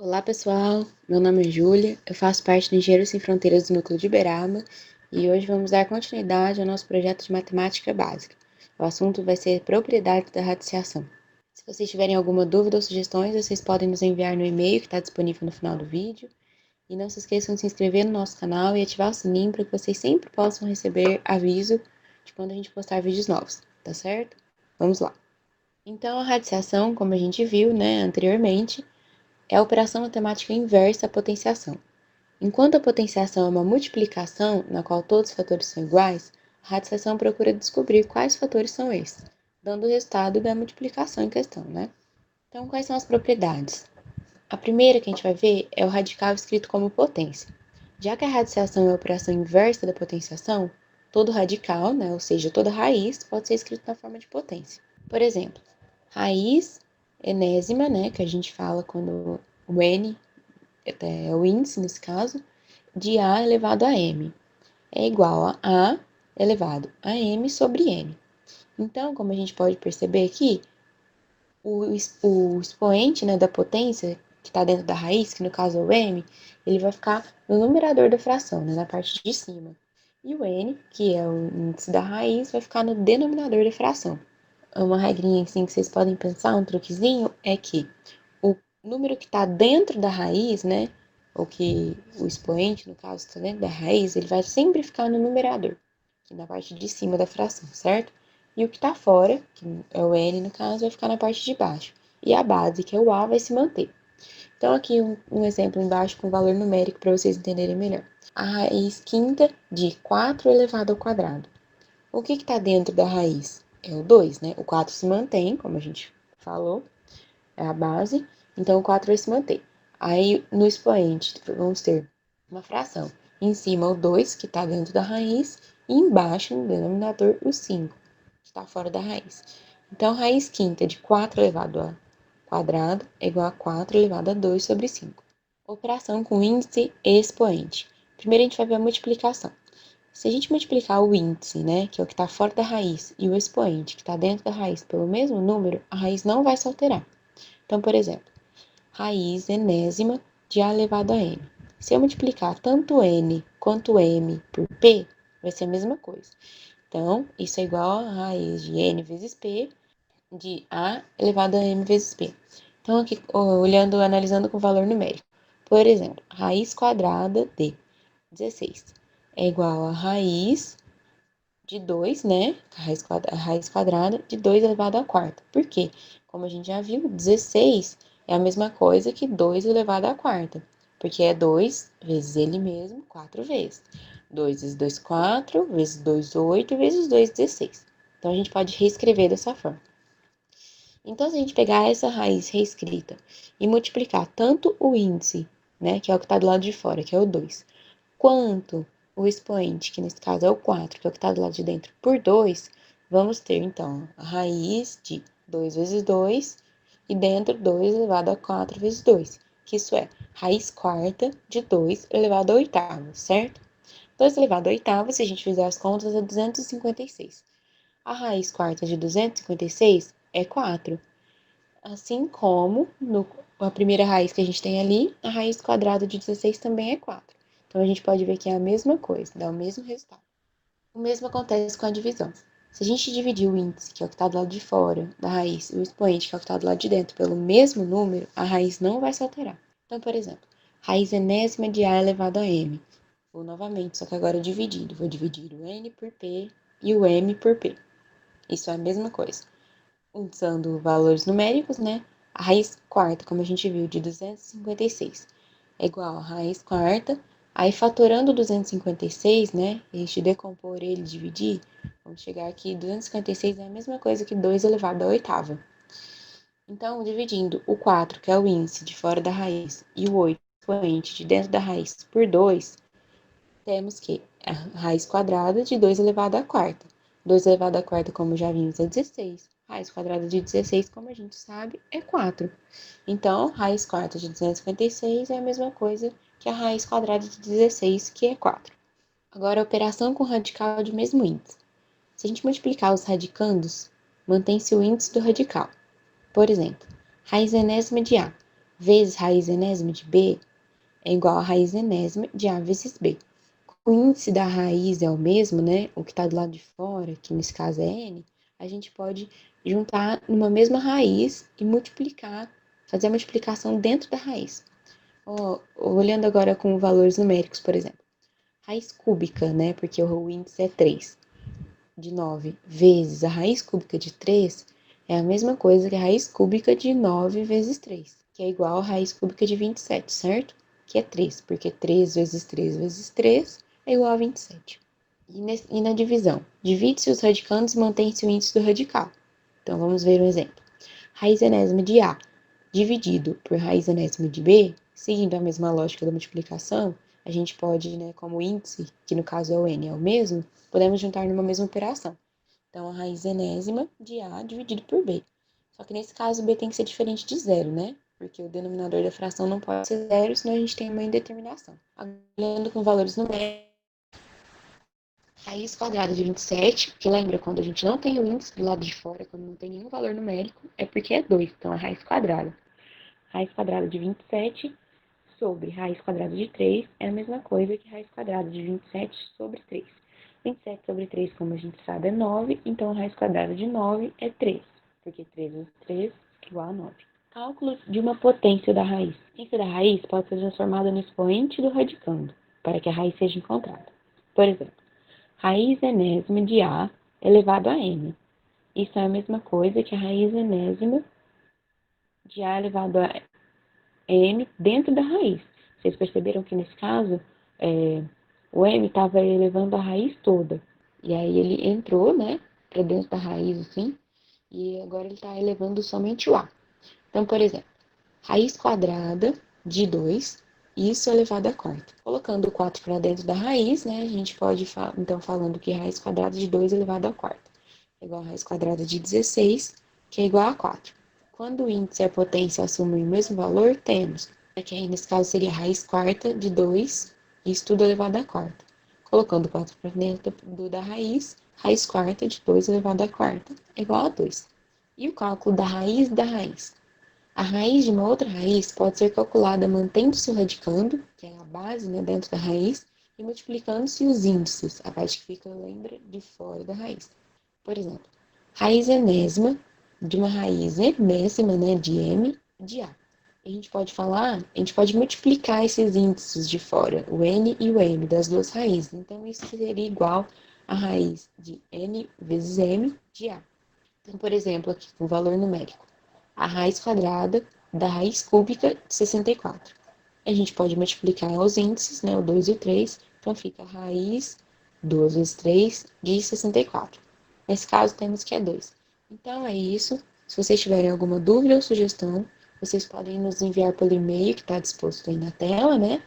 Olá pessoal, meu nome é Júlia, eu faço parte do Engenheiros Sem Fronteiras do Núcleo de Uberaba e hoje vamos dar continuidade ao nosso projeto de matemática básica. O assunto vai ser propriedades da radiciação. Se vocês tiverem alguma dúvida ou sugestões, vocês podem nos enviar no e-mail que está disponível no final do vídeo. E não se esqueçam de se inscrever no nosso canal e ativar o sininho para que vocês sempre possam receber aviso de quando a gente postar vídeos novos, tá certo? Vamos lá. Então, a radiciação, como a gente viu, anteriormente, é a operação matemática inversa à potenciação. Enquanto a potenciação é uma multiplicação, na qual todos os fatores são iguais, a radiciação procura descobrir quais fatores são esses, dando o resultado da multiplicação em questão, Então, quais são as propriedades? A primeira que a gente vai ver é o radical escrito como potência. Já que a radiciação é a operação inversa da potenciação, todo radical, ou seja, toda raiz, pode ser escrito na forma de potência. Por exemplo, raiz enésima, que a gente fala quando o n é o índice nesse caso, de a elevado a m. É igual a elevado a m sobre n. Então, como a gente pode perceber aqui, o expoente da potência, que está dentro da raiz, que no caso é o m, ele vai ficar no numerador da fração, na parte de cima. E o n, que é o índice da raiz, vai ficar no denominador da fração. Uma regrinha assim que vocês podem pensar, um truquezinho, é que o número que está dentro da raiz, ou que o expoente, no caso, está dentro da raiz, ele vai sempre ficar no numerador, aqui na parte de cima da fração, certo? E o que está fora, que é o n no caso, vai ficar na parte de baixo. E a base, que é o a, vai se manter. Então, aqui um exemplo embaixo com valor numérico para vocês entenderem melhor. A raiz quinta de 4 elevado ao quadrado. O que está dentro da raiz? É o 2, O 4 se mantém, como a gente falou, é a base, então o 4 vai se manter. Aí, no expoente, vamos ter uma fração. Em cima, o 2, que está dentro da raiz, e embaixo, no denominador, o 5, que está fora da raiz. Então, raiz quinta de 4 elevado ao quadrado é igual a 4 elevado a 2 sobre 5. Operação com índice e expoente. Primeiro, a gente vai ver a multiplicação. Se a gente multiplicar o índice, que é o que está fora da raiz, e o expoente, que está dentro da raiz, pelo mesmo número, a raiz não vai se alterar. Então, por exemplo, raiz enésima de a elevado a m. Se eu multiplicar tanto n quanto m por p, vai ser a mesma coisa. Então, isso é igual a raiz de n vezes p de a elevado a m vezes p. Então, aqui, olhando, analisando com valor numérico. Por exemplo, raiz quadrada de 16 é igual a raiz de 2, a raiz quadrada de 2 elevado à quarta. Por quê? Como a gente já viu, 16 é a mesma coisa que 2 elevado à quarta, porque é 2 vezes ele mesmo, 4 vezes. 2 vezes 2, 4, vezes 2, 8, vezes 2, 16. Então, a gente pode reescrever dessa forma. Então, se a gente pegar essa raiz reescrita e multiplicar tanto o índice, que é o que está do lado de fora, que é o 2, quanto o expoente, que nesse caso é o 4, que é o que está do lado de dentro, por 2, vamos ter, então, a raiz de 2 vezes 2 e dentro 2 elevado a 4 vezes 2, que isso é raiz quarta de 2 elevado a oitavo, certo? 2 elevado a oitavo, se a gente fizer as contas, é 256. A raiz quarta de 256 é 4. Assim como a primeira raiz que a gente tem ali, a raiz quadrada de 16 também é 4. Então, a gente pode ver que é a mesma coisa, dá o mesmo resultado. O mesmo acontece com a divisão. Se a gente dividir o índice, que é o que está do lado de fora da raiz, e o expoente, que é o que está do lado de dentro, pelo mesmo número, a raiz não vai se alterar. Então, por exemplo, raiz enésima de a elevado a m. Vou novamente, só que agora dividido. Vou dividir o n por p e o m por p. Isso é a mesma coisa. Usando valores numéricos, A raiz quarta, como a gente viu, de 256, é igual a raiz quarta. Aí, fatorando 256, a gente decompor ele e dividir, vamos chegar aqui, 256 é a mesma coisa que 2 elevado à oitava. Então, dividindo o 4, que é o índice de fora da raiz, e o 8, expoente de dentro da raiz, por 2, temos que a raiz quadrada de 2 elevado à quarta. 2 elevado à quarta, como já vimos, é 16. Raiz quadrada de 16, como a gente sabe, é 4. Então, raiz quarta de 256 é a mesma coisa que a raiz quadrada de 16, que é 4. Agora, a operação com radical de mesmo índice. Se a gente multiplicar os radicandos, mantém-se o índice do radical. Por exemplo, raiz enésima de A. vezes raiz enésima de B é igual a raiz enésima de A vezes B. O índice da raiz é o mesmo, né? O que está do lado de fora, que nesse caso é n, a gente pode juntar numa mesma raiz e multiplicar, fazer a multiplicação dentro da raiz. Olhando agora com valores numéricos, por exemplo. Raiz cúbica, né? Porque o índice é 3, de 9 vezes a raiz cúbica de 3 é a mesma coisa que a raiz cúbica de 9 vezes 3, que é igual a raiz cúbica de 27, certo? Que é 3, porque 3 vezes 3 vezes 3 é igual a 27. E na divisão? Divide-se os radicandos e mantém-se o índice do radical. Então, vamos ver um exemplo. Raiz enésima de A dividido por raiz enésima de B, seguindo a mesma lógica da multiplicação, a gente pode, né, como o índice, que no caso é o n, é o mesmo, podemos juntar numa mesma operação. Então, a raiz enésima de A dividido por B. Só que nesse caso, B tem que ser diferente de zero, né? Porque o denominador da fração não pode ser zero, senão a gente tem uma indeterminação. Olhando com valores numéricos, raiz quadrada de 27, que lembra, quando a gente não tem o índice do lado de fora, quando não tem nenhum valor numérico, é porque é 2, então é raiz quadrada. Raiz quadrada de 27 sobre raiz quadrada de 3 é a mesma coisa que raiz quadrada de 27 sobre 3. 27 sobre 3, como a gente sabe, é 9, então a raiz quadrada de 9 é 3, porque 3 vezes 3 é igual a 9. Cálculo de uma potência da raiz. A potência da raiz pode ser transformada no expoente do radicando, para que a raiz seja encontrada. Por exemplo, raiz enésima de A elevado a n. Isso é a mesma coisa que a raiz enésima de A elevado a n dentro da raiz. Vocês perceberam que nesse caso, o m estava elevando a raiz toda. E aí ele entrou, né, para dentro da raiz, assim, e agora ele está elevando somente o a. Então, por exemplo, raiz quadrada de 2, isso elevado à quarta. Colocando o 4 para dentro da raiz, né, a gente pode, então, falando que raiz quadrada de 2 elevado à quarta é igual a raiz quadrada de 16, que é igual a 4. Quando o índice e a potência assumem o mesmo valor, temos, que aí nesse caso seria raiz quarta de 2, isso tudo elevado à quarta. Colocando 4 para dentro da raiz quarta de 2 elevado à quarta é igual a 2. E o cálculo da raiz? A raiz de uma outra raiz pode ser calculada mantendo-se o radicando, que é a base, né, dentro da raiz, e multiplicando-se os índices, a parte que fica, lembra, de fora da raiz. Por exemplo, raiz enésima de uma raiz enésima, né, de m, de a. A gente pode multiplicar esses índices de fora, o n e o m, das duas raízes. Então, isso seria igual a raiz de n vezes m de a. Então, por exemplo, aqui com o valor numérico, a raiz quadrada da raiz cúbica de 64. A gente pode multiplicar os índices, né, o 2 e o 3, então fica a raiz 2 vezes 3 de 64. Nesse caso, temos que é 2. Então, é isso. Se vocês tiverem alguma dúvida ou sugestão, vocês podem nos enviar pelo e-mail que está disposto aí na tela, né?